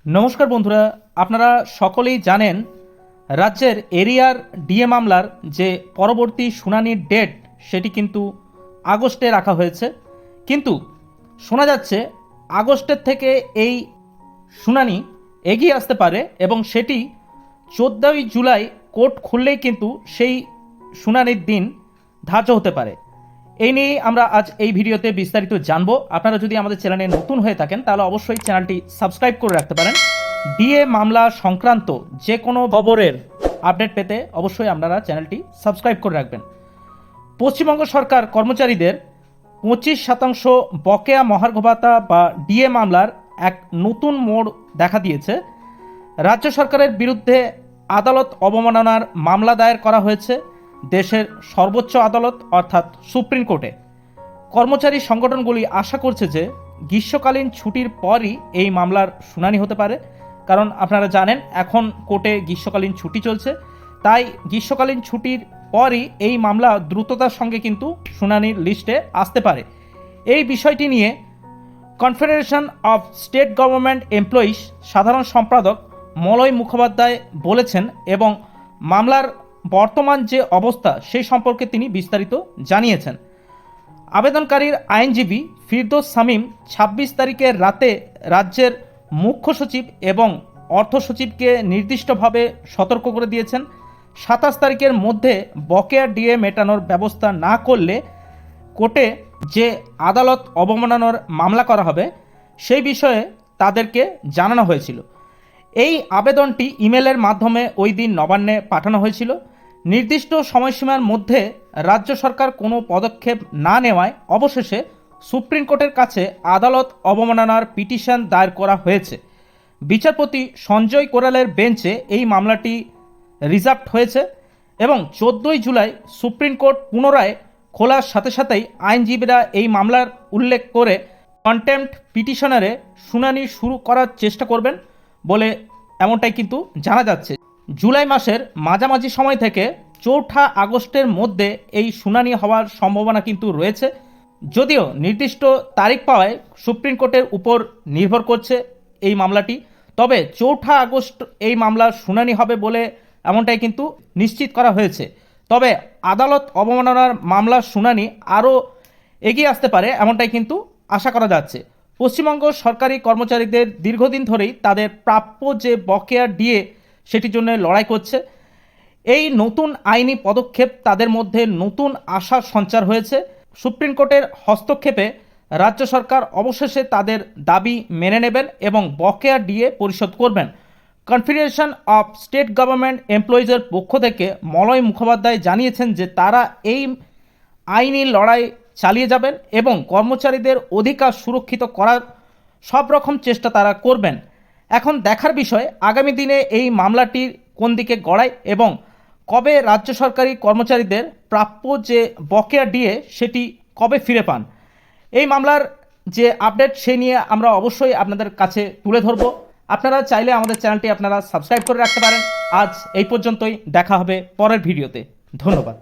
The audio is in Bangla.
নমস্কার বন্ধুরা, আপনারা সকলেই জানেন রাজ্যের এরিয়ার ডিএ মামলার যে পরবর্তী শুনানির ডেট সেটি কিন্তু আগস্টে রাখা হয়েছে। কিন্তু শোনা যাচ্ছে আগস্টের থেকে এই শুনানি এগিয়ে আসতে পারে এবং সেটি 14ই জুলাই কোর্ট খুললেই কিন্তু সেই শুনানির দিন ধার্য হতে পারে। এই নিয়েই আমরা আজ এই ভিডিওতে বিস্তারিত জানবো। আপনারা যদি আমাদের চ্যানেলে নতুন হয়ে থাকেন তাহলে অবশ্যই চ্যানেলটি সাবস্ক্রাইব করে রাখতে পারেন। ডিএ মামলা সংক্রান্ত যে কোনো খবরের আপডেট পেতে অবশ্যই আপনারা চ্যানেলটি সাবস্ক্রাইব করে রাখবেন। পশ্চিমবঙ্গ সরকার কর্মচারীদের 25% বকেয়া মহার্ঘ ভাতা বা ডিএ মামলার এক নতুন মোড় দেখা দিয়েছে। রাজ্য সরকারের বিরুদ্ধে আদালত অবমাননার মামলা দায়ের করা হয়েছে দেশের সর্বোচ্চ আদালত অর্থাৎ সুপ্রিম কোর্টে। কর্মচারী সংগঠনগুলি আশা করছে যে গ্রীষ্মকালীন ছুটির পরই এই মামলার শুনানি হতে পারে, কারণ আপনারা জানেন এখন কোর্টে গ্রীষ্মকালীন ছুটি চলছে, তাই গ্রীষ্মকালীন ছুটির পরই এই মামলা দ্রুততার সঙ্গে কিন্তু শুনানির লিস্টে আসতে পারে। এই বিষয়টি নিয়ে confederation of state government employees সাধারণ সম্পাদক মলয় মুখোপাধ্যায় বলেছেন এবং মামলার বর্তমান যে অবস্থা সেই সম্পর্কে তিনি বিস্তারিত জানিয়েছেন। আবেদনকারীর আইনজীবী ফিরদৌস শামীম 26 তারিখের রাতে রাজ্যের মুখ্য সচিব এবং অর্থ সচিবকে নির্দিষ্টভাবে সতর্ক করে দিয়েছেন 27 তারিখের মধ্যে বকেয়া ডিএ মেটানোর ব্যবস্থা না করলে কোর্টে যে আদালত অবমাননার মামলা করা হবে সেই বিষয়ে তাদেরকে জানানো হয়েছিল। এই আবেদনটি ইমেলের মাধ্যমে ওই দিন নবান্নে পাঠানো হয়েছিল। নির্দিষ্ট সময়সীমার মধ্যে রাজ্য সরকার কোনো পদক্ষেপ না নেওয়ায় অবশেষে সুপ্রিম কোর্টের কাছে আদালত অবমাননার পিটিশন দায়ের করা হয়েছে। বিচারপতি সঞ্জয় কোরালের বেঞ্চে এই মামলাটি রিজার্ভ হয়েছে এবং 14ই জুলাই সুপ্রিম কোর্ট পুনরায় খোলার সাথে সাথেই আইনজীবীরা এই মামলার উল্লেখ করে কন্টেম্পট পিটিশনারে শুনানি শুরু করার চেষ্টা করবেন বলে এমনটাই কিন্তু জানা যাচ্ছে। জুলাই মাসের মাঝামাঝি সময় থেকে 4 আগস্টের মধ্যে এই শুনানি হওয়ার সম্ভাবনা কিন্তু রয়েছে, যদিও নির্দিষ্ট তারিখ পাওয়ায় সুপ্রিম কোর্টের উপর নির্ভর করছে এই মামলাটি। তবে 4 আগস্ট এই মামলার শুনানি হবে বলে এমনটাই কিন্তু নিশ্চিত করা হয়েছে। তবে আদালত অবমাননার মামলার শুনানি আরও এগিয়ে আসতে পারে এমনটাই কিন্তু আশা করা যাচ্ছে। পশ্চিমবঙ্গ সরকারি কর্মচারীদের দীর্ঘদিন ধরেই তাদের প্রাপ্য যে বকেয়া ডিএ সেটির জন্য লড়াই করছে। এই নতুন আইনি পদক্ষেপ তাদের মধ্যে নতুন আশার সঞ্চার হয়েছে। সুপ্রিম কোর্টের হস্তক্ষেপে রাজ্য সরকার অবশেষে তাদের দাবি মেনে নেবেন এবং বকেয়া ডিএ পরিশোধ করবেন। কনফেডারেশন অফ স্টেট গভর্নমেন্ট এমপ্লয়িজের পক্ষ থেকে মলয় মুখোপাধ্যায় জানিয়েছেন যে তারা এই আইনি লড়াই চালিয়ে যাবেন এবং কর্মচারীদের অধিকার সুরক্ষিত করার সব রকম চেষ্টা তারা করবেন। এখন দেখার বিষয় আগামী দিনে এই মামলাটির কোন দিকে গড়ায় এবং কবে রাজ্য সরকারি কর্মচারীদের প্রাপ্য যে বকেয়া ডিএ সেটি কবে ফিরে পান। এই মামলার যে আপডেট সেই নিয়ে আমরা অবশ্যই আপনাদের কাছে তুলে ধরব। আপনারা চাইলে আমাদের চ্যানেলটি আপনারা সাবস্ক্রাইব করে রাখতে পারেন। আজ এই পর্যন্তই, দেখা হবে পরের ভিডিওতে। ধন্যবাদ।